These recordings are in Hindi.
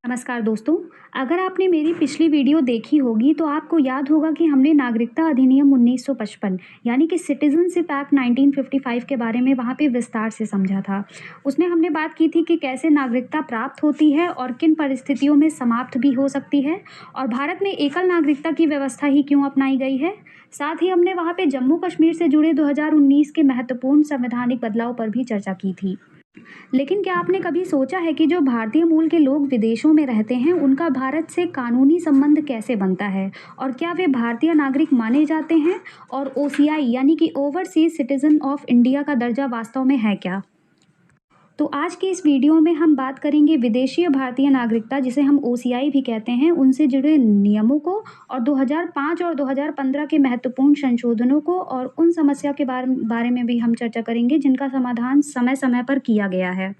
नमस्कार दोस्तों। अगर आपने मेरी पिछली वीडियो देखी होगी तो आपको याद होगा कि हमने नागरिकता अधिनियम 1955 यानी कि सिटीजनशिप एक्ट 1955 के बारे में वहाँ पे विस्तार से समझा था। उसमें हमने बात की थी कि कैसे नागरिकता प्राप्त होती है और किन परिस्थितियों में समाप्त भी हो सकती है, और भारत में एकल नागरिकता की व्यवस्था ही क्यों अपनाई गई है। साथ ही हमने वहाँ पे जम्मू कश्मीर से जुड़े 2019 के महत्वपूर्ण संवैधानिक बदलाव पर भी चर्चा की थी। लेकिन क्या आपने कभी सोचा है कि जो भारतीय मूल के लोग विदेशों में रहते हैं, उनका भारत से कानूनी संबंध कैसे बनता है, और क्या वे भारतीय नागरिक माने जाते हैं, और ओसीआई यानी कि ओवरसीज सिटीजन ऑफ इंडिया का दर्जा वास्तव में है क्या। तो आज की इस वीडियो में हम बात करेंगे विदेशी भारतीय नागरिकता, जिसे हम ओसीआई भी कहते हैं, उनसे जुड़े नियमों को, और 2005 और 2015 के महत्वपूर्ण संशोधनों को, और उन समस्या के बारे में भी हम चर्चा करेंगे जिनका समाधान समय समय पर किया गया है।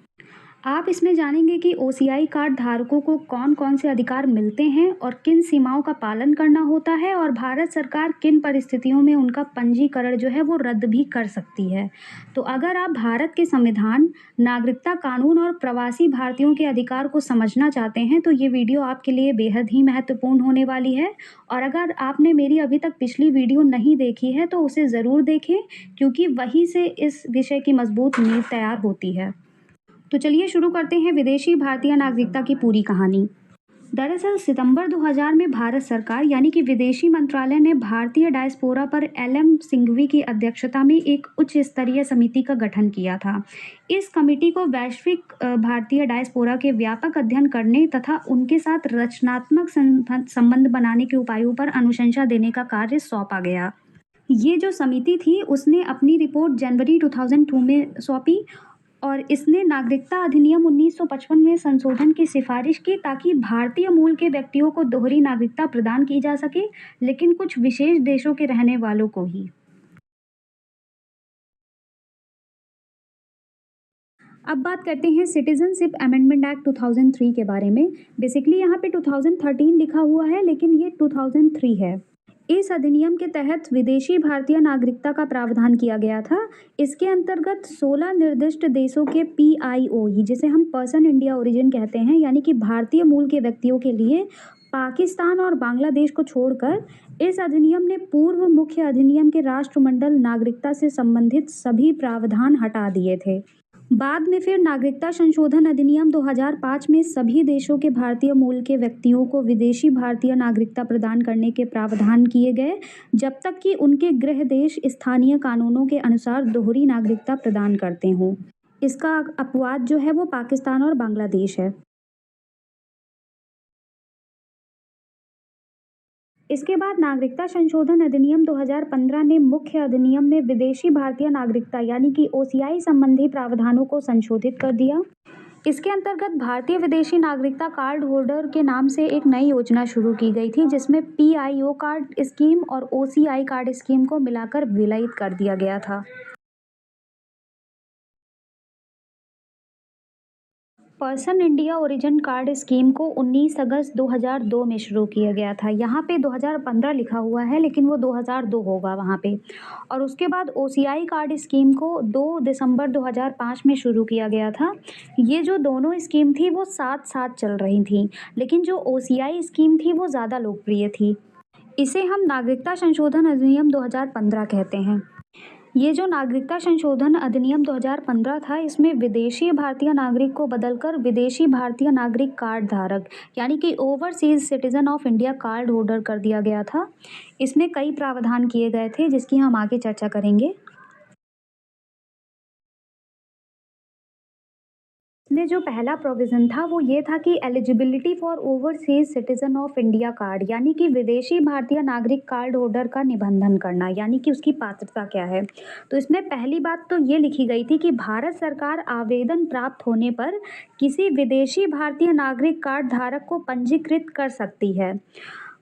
आप इसमें जानेंगे कि ओसीआई कार्ड धारकों को कौन कौन से अधिकार मिलते हैं और किन सीमाओं का पालन करना होता है, और भारत सरकार किन परिस्थितियों में उनका पंजीकरण जो है वो रद्द भी कर सकती है। तो अगर आप भारत के संविधान, नागरिकता कानून और प्रवासी भारतीयों के अधिकार को समझना चाहते हैं तो ये वीडियो आपके लिए बेहद ही महत्वपूर्ण होने वाली है। और अगर आपने मेरी अभी तक पिछली वीडियो नहीं देखी है तो उसे ज़रूर देखें, क्योंकि वहीं से इस विषय की मजबूत नींव तैयार होती है। तो चलिए शुरू करते हैं विदेशी भारतीय नागरिकता की पूरी कहानी। दरअसल सितंबर 2000 में भारत सरकार यानी कि विदेशी मंत्रालय ने भारतीय डायस्पोरा पर एलएम सिंघवी की अध्यक्षता में एक उच्च स्तरीय समिति का गठन किया था। इस कमेटी को वैश्विक भारतीय डायस्पोरा के व्यापक अध्ययन करने तथा उनके साथ रचनात्मक संबंध बनाने के उपायों पर अनुशंसा देने का कार्य सौंपा गया। ये जो समिति थी उसने अपनी रिपोर्ट जनवरी 2002 में सौंपी, और इसने नागरिकता अधिनियम 1955 में संशोधन की सिफारिश की ताकि भारतीय मूल के व्यक्तियों को दोहरी नागरिकता प्रदान की जा सके, लेकिन कुछ विशेष देशों के रहने वालों को ही। अब बात करते हैं सिटीजनशिप अमेंडमेंट एक्ट 2003 के बारे में। बेसिकली यहाँ पे 2013 लिखा हुआ है, लेकिन ये 2003 है। इस अधिनियम के तहत विदेशी भारतीय नागरिकता का प्रावधान किया गया था। इसके अंतर्गत 16 निर्दिष्ट देशों के पीआईओ, जिसे हम पर्सन इंडिया ओरिजिन कहते हैं, यानी कि भारतीय मूल के व्यक्तियों के लिए पाकिस्तान और बांग्लादेश को छोड़कर इस अधिनियम ने पूर्व मुख्य अधिनियम के राष्ट्रमंडल नागरिकता से संबंधित सभी प्रावधान हटा दिए थे। बाद में फिर नागरिकता संशोधन अधिनियम 2005 में सभी देशों के भारतीय मूल के व्यक्तियों को विदेशी भारतीय नागरिकता प्रदान करने के प्रावधान किए गए, जब तक कि उनके गृह देश स्थानीय कानूनों के अनुसार दोहरी नागरिकता प्रदान करते हों। इसका अपवाद जो है वो पाकिस्तान और बांग्लादेश है। इसके बाद नागरिकता संशोधन अधिनियम 2015 ने मुख्य अधिनियम में विदेशी भारतीय नागरिकता यानी कि ओसीआई संबंधी प्रावधानों को संशोधित कर दिया। इसके अंतर्गत भारतीय विदेशी नागरिकता कार्ड होल्डर के नाम से एक नई योजना शुरू की गई थी, जिसमें पीआईओ कार्ड स्कीम और ओसीआई कार्ड स्कीम को मिलाकर विलयित कर दिया गया था। Person India origin card scheme को 19 अगस्त 2002 में शुरू किया गया था। यहाँ पे 2015 लिखा हुआ है, लेकिन वो 2002 होगा वहाँ पे। और उसके बाद ओसीआई कार्ड स्कीम को 2 दिसंबर 2005 में शुरू किया गया था। ये जो दोनों स्कीम थी वो साथ साथ चल रही थी, लेकिन जो ओसीआई स्कीम थी वो ज़्यादा लोकप्रिय थी। इसे हम नागरिकता संशोधन अधिनियम 2015 कहते हैं। ये जो नागरिकता संशोधन अधिनियम 2015 था, इसमें विदेशी भारतीय नागरिक को बदलकर विदेशी भारतीय नागरिक कार्ड धारक यानी कि overseas citizen of India card holder कर दिया गया था। इसमें कई प्रावधान किए गए थे जिसकी हम आगे चर्चा करेंगे। इसमें जो पहला प्रोविज़न था वो ये था कि eligibility for overseas citizen of India card यानी कि विदेशी भारतीय नागरिक कार्ड होल्डर का निबंधन करना, यानी कि उसकी पात्रता क्या है। तो इसमें पहली बात तो ये लिखी गई थी कि भारत सरकार आवेदन प्राप्त होने पर किसी विदेशी भारतीय नागरिक कार्ड धारक को पंजीकृत कर सकती है,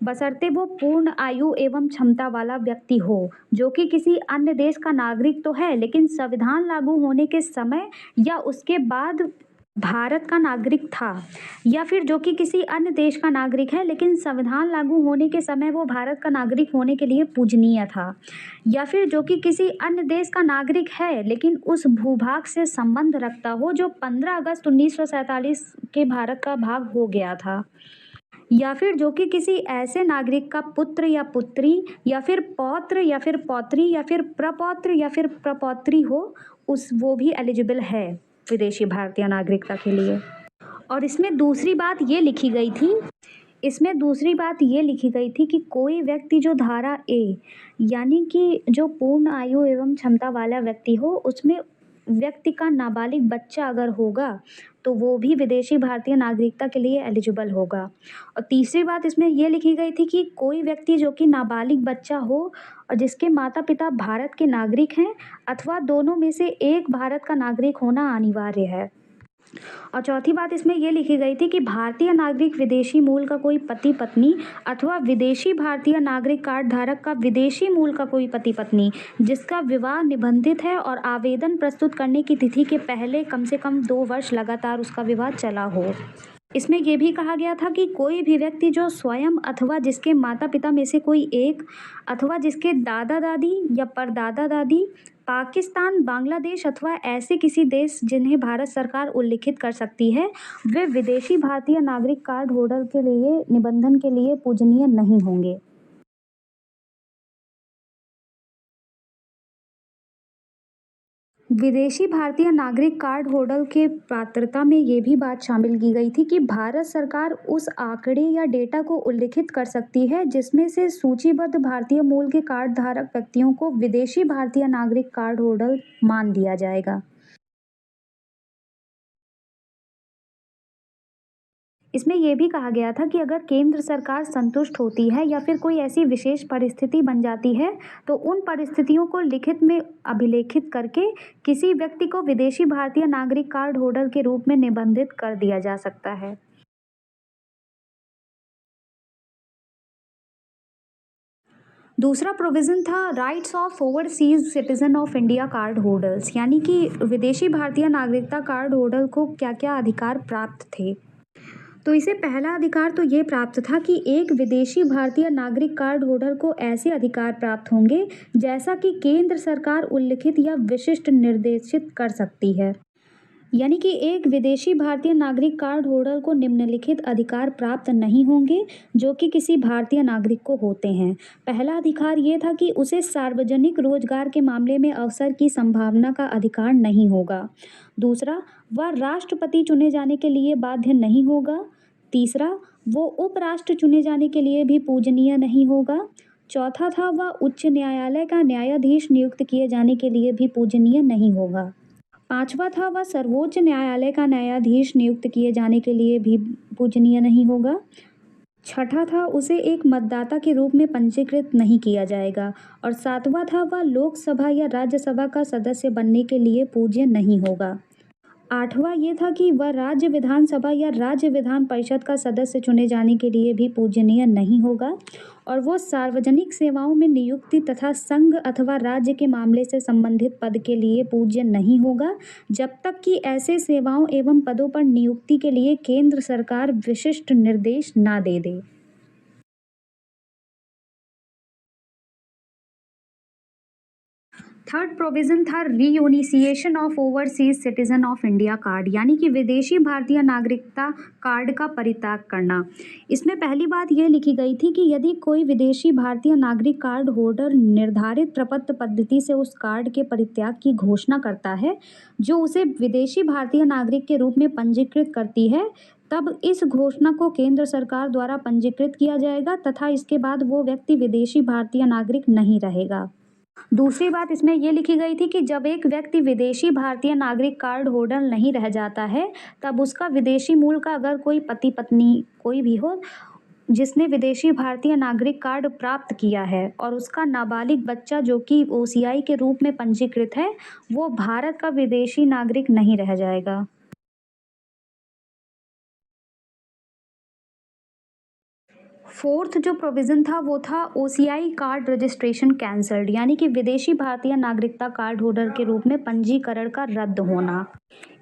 बशर्ते वो पूर्ण आयु एवं क्षमता वाला व्यक्ति हो, जो कि किसी अन्य देश का नागरिक तो है, लेकिन संविधान लागू होने के समय या उसके बाद भारत का नागरिक था, या फिर जो कि किसी अन्य देश का नागरिक है लेकिन संविधान लागू होने के समय वो भारत का नागरिक होने के लिए पूजनीय था, या फिर जो कि किसी अन्य देश का नागरिक है लेकिन उस भूभाग से संबंध रखता हो जो 15 अगस्त 1947 के भारत का भाग हो गया था, या फिर जो कि किसी ऐसे नागरिक का पुत्र या पुत्री या फिर पौत्र या फिर पौत्री या फिर प्रपौत्र या फिर प्रपौत्री हो, उस वो भी एलिजिबल है विदेशी भारतीय नागरिकता के लिए। और इसमें दूसरी बात ये लिखी गई थी कि कोई व्यक्ति जो धारा ए, यानी कि जो पूर्ण आयु एवं क्षमता वाला व्यक्ति हो, उसमें व्यक्ति का नाबालिग बच्चा अगर होगा तो वो भी विदेशी भारतीय नागरिकता के लिए एलिजिबल होगा। और तीसरी बात इसमें ये लिखी गई थी कि कोई व्यक्ति जो कि नाबालिग बच्चा हो और जिसके माता पिता भारत के नागरिक हैं अथवा दोनों में से एक भारत का नागरिक होना अनिवार्य है। और चौथी बात इसमें ये लिखी गई थी कि भारतीय नागरिक विदेशी मूल का कोई पति पत्नी अथवा विदेशी भारतीय नागरिक कार्ड धारक का विदेशी मूल का कोई पति पत्नी जिसका विवाह निबंधित है और आवेदन प्रस्तुत करने की तिथि के पहले कम से कम 2 वर्ष लगातार उसका विवाह चला हो। इसमें यह भी कहा गया था कि कोई भी व्यक्ति जो स्वयं अथवा जिसके माता पिता में से कोई एक अथवा जिसके दादा दादी या परदादा दादी पाकिस्तान, बांग्लादेश अथवा ऐसे किसी देश जिन्हें भारत सरकार उल्लिखित कर सकती है, वे विदेशी भारतीय नागरिक कार्ड होल्डर के लिए निबंधन के लिए पूजनीय नहीं होंगे। विदेशी भारतीय नागरिक कार्ड होल्डर के पात्रता में ये भी बात शामिल की गई थी कि भारत सरकार उस आंकड़े या डेटा को उल्लिखित कर सकती है जिसमें से सूचीबद्ध भारतीय मूल के कार्ड धारक व्यक्तियों को विदेशी भारतीय नागरिक कार्ड होल्डर मान लिया जाएगा। इसमें यह भी कहा गया था कि अगर केंद्र सरकार संतुष्ट होती है या फिर कोई ऐसी विशेष परिस्थिति बन जाती है तो उन परिस्थितियों को लिखित में अभिलेखित करके किसी व्यक्ति को विदेशी भारतीय नागरिक कार्ड होल्डर के रूप में निबंधित कर दिया जा सकता है। दूसरा प्रोविज़न था rights of overseas citizen of India card holders, यानी कि विदेशी भारतीय नागरिकता कार्ड होल्डर को क्या-क्या अधिकार प्राप्त थे। तो इसे पहला अधिकार तो ये प्राप्त था कि एक विदेशी भारतीय नागरिक कार्ड होल्डर को ऐसे अधिकार प्राप्त होंगे जैसा कि केंद्र सरकार उल्लिखित या विशिष्ट निर्देशित कर सकती है। यानी कि एक विदेशी भारतीय नागरिक कार्ड होल्डर को निम्नलिखित अधिकार प्राप्त नहीं होंगे जो कि किसी भारतीय नागरिक को होते हैं। पहला अधिकार ये था कि उसे सार्वजनिक रोजगार के मामले में अवसर की संभावना का अधिकार नहीं होगा। दूसरा, वह राष्ट्रपति चुने जाने के लिए बाध्य नहीं होगा। तीसरा, वो उपराष्ट्र चुने जाने के लिए भी पूजनीय नहीं होगा। चौथा था वह उच्च न्यायालय का न्यायाधीश नियुक्त किए जाने के लिए भी पूजनीय नहीं होगा। पांचवा था वह सर्वोच्च न्यायालय का न्यायाधीश नियुक्त किए जाने के लिए भी पूजनीय नहीं होगा। छठा था उसे एक मतदाता के रूप में पंजीकृत नहीं किया जाएगा। और सातवां था वह लोकसभा या राज्यसभा का सदस्य बनने के लिए पूज्य नहीं होगा। आठवां ये था कि वह राज्य विधानसभा या राज्य विधान परिषद का सदस्य चुने जाने के लिए भी पूजनीय नहीं होगा। और वो सार्वजनिक सेवाओं में नियुक्ति तथा संघ अथवा राज्य के मामले से संबंधित पद के लिए पूज्य नहीं होगा जब तक कि ऐसे सेवाओं एवं पदों पर नियुक्ति के लिए केंद्र सरकार विशिष्ट निर्देश ना दे दे। थर्ड प्रोविज़न था renunciation of overseas citizen of India card, यानी कि विदेशी भारतीय नागरिकता कार्ड का परित्याग करना। इसमें पहली बात ये लिखी गई थी कि यदि कोई विदेशी भारतीय नागरिक कार्ड होल्डर निर्धारित प्रपत्र पद्धति से उस कार्ड के परित्याग की घोषणा करता है जो उसे विदेशी भारतीय नागरिक के रूप में पंजीकृत करती है, तब इस घोषणा को केंद्र सरकार द्वारा पंजीकृत किया जाएगा तथा इसके बाद वो व्यक्ति विदेशी भारतीय नागरिक नहीं रहेगा। दूसरी बात इसमें ये लिखी गई थी कि जब एक व्यक्ति विदेशी भारतीय नागरिक कार्ड होल्डर नहीं रह जाता है तब उसका विदेशी मूल का अगर कोई पति पत्नी कोई भी हो जिसने विदेशी भारतीय नागरिक कार्ड प्राप्त किया है और उसका नाबालिग बच्चा जो कि ओसीआई के रूप में पंजीकृत है, वो भारत का विदेशी नागरिक नहीं रह जाएगा। फोर्थ जो प्रोविज़न था वो था ओसीआई कार्ड रजिस्ट्रेशन कैंसल्ड, यानी कि विदेशी भारतीय नागरिकता कार्ड होल्डर के रूप में पंजीकरण का रद्द होना।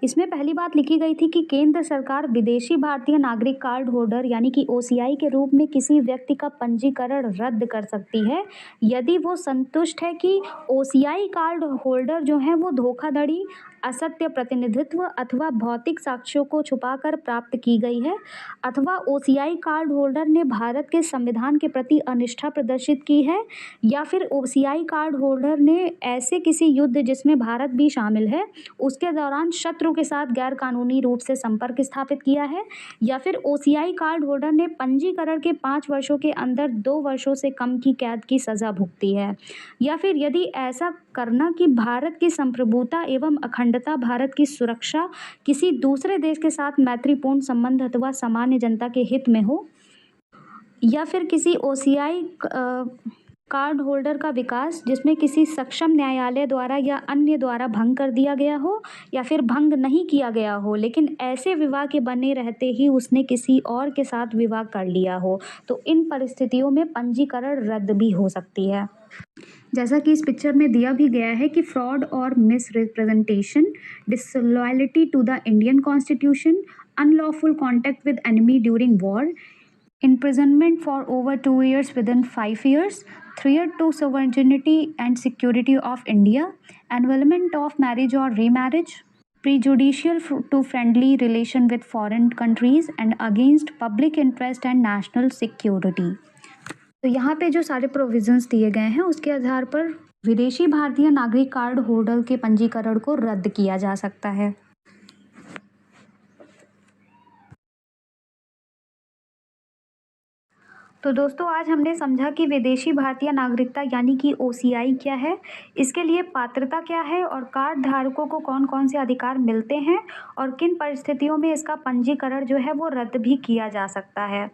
इसमें पहली बात लिखी गई थी कि केंद्र सरकार विदेशी भारतीय नागरिक कार्ड होल्डर यानी कि ओसीआई के रूप में किसी व्यक्ति का पंजीकरण रद्द कर सकती है यदि वो संतुष्ट है कि ओसीआई कार्ड होल्डर जो है वो धोखाधड़ी, असत्य प्रतिनिधित्व अथवा भौतिक साक्ष्यों को छुपाकर प्राप्त की गई है, अथवा ओसीआई कार्ड होल्डर ने भारत के संविधान के प्रति अनिष्ठा प्रदर्शित की है, या फिर ओसीआई कार्ड होल्डर ने ऐसे किसी युद्ध जिसमें भारत भी शामिल है उसके दौरान शत्रु के साथ गैर कानूनी रूप से संपर्क स्थापित किया है, या फिर ओसीआई कार्ड होल्डर ने पंजीकरण के 5 वर्षों के अंदर 2 वर्षों से कम की कैद की सजा भुगती है, या फिर यदि ऐसा करना कि भारत की संप्रभुता एवं अखंडता, भारत की सुरक्षा, किसी दूसरे देश के साथ मैत्रीपूर्ण संबंध अथवा सामान्य जनता के हित में हो, या फिर किसी ओसीआई कार्ड होल्डर का विकास जिसमें किसी सक्षम न्यायालय द्वारा या अन्य द्वारा भंग कर दिया गया हो, या फिर भंग नहीं किया गया हो लेकिन ऐसे विवाह के बने रहते ही उसने किसी और के साथ विवाह कर लिया हो, तो इन परिस्थितियों में पंजीकरण रद्द भी हो सकती है। जैसा कि इस पिक्चर में दिया भी गया है कि फ्रॉड और misrepresentation, disloyalty to the Indian constitution, unlawful contact with enemy during war, imprisonment for over 2 years within 5 years, threat to sovereignty and security of India, annulment of marriage or remarriage, prejudicial to friendly relation with foreign countries and against public interest and national security। तो यहाँ पे जो सारे प्रोविजंस दिए गए हैं उसके आधार पर विदेशी भारतीय नागरिक कार्ड होल्डर के पंजीकरण को रद्द किया जा सकता है। तो दोस्तों आज हमने समझा कि विदेशी भारतीय नागरिकता यानी कि ओसीआई क्या है, इसके लिए पात्रता क्या है और कार्ड धारकों को कौन कौन से अधिकार मिलते हैं और किन परिस्थितियों में इसका पंजीकरण जो है वो रद्द भी किया जा सकता है।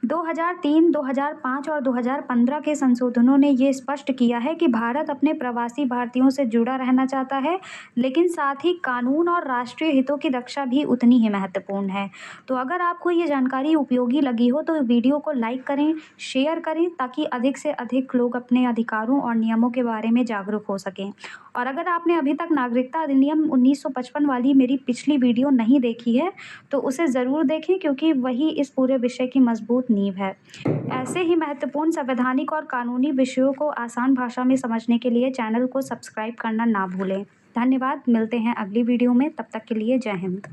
2003, 2005 और 2015 के संशोधनों ने ये स्पष्ट किया है कि भारत अपने प्रवासी भारतीयों से जुड़ा रहना चाहता है, लेकिन साथ ही कानून और राष्ट्रीय हितों की रक्षा भी उतनी ही महत्वपूर्ण है। तो अगर आपको ये जानकारी उपयोगी लगी हो तो वीडियो को लाइक करें, शेयर करें ताकि अधिक से अधिक लोग अपने अधिकारों और नियमों के बारे में जागरूक हो सकें। और अगर आपने अभी तक नागरिकता अधिनियम 1955 वाली मेरी पिछली वीडियो नहीं देखी है तो उसे ज़रूर देखें, क्योंकि वही इस पूरे विषय की मजबूत नींव है। ऐसे ही महत्वपूर्ण संवैधानिक और कानूनी विषयों को आसान भाषा में समझने के लिए चैनल को सब्सक्राइब करना ना भूलें। धन्यवाद, मिलते हैं अगली वीडियो में, तब तक के लिए जय हिंद।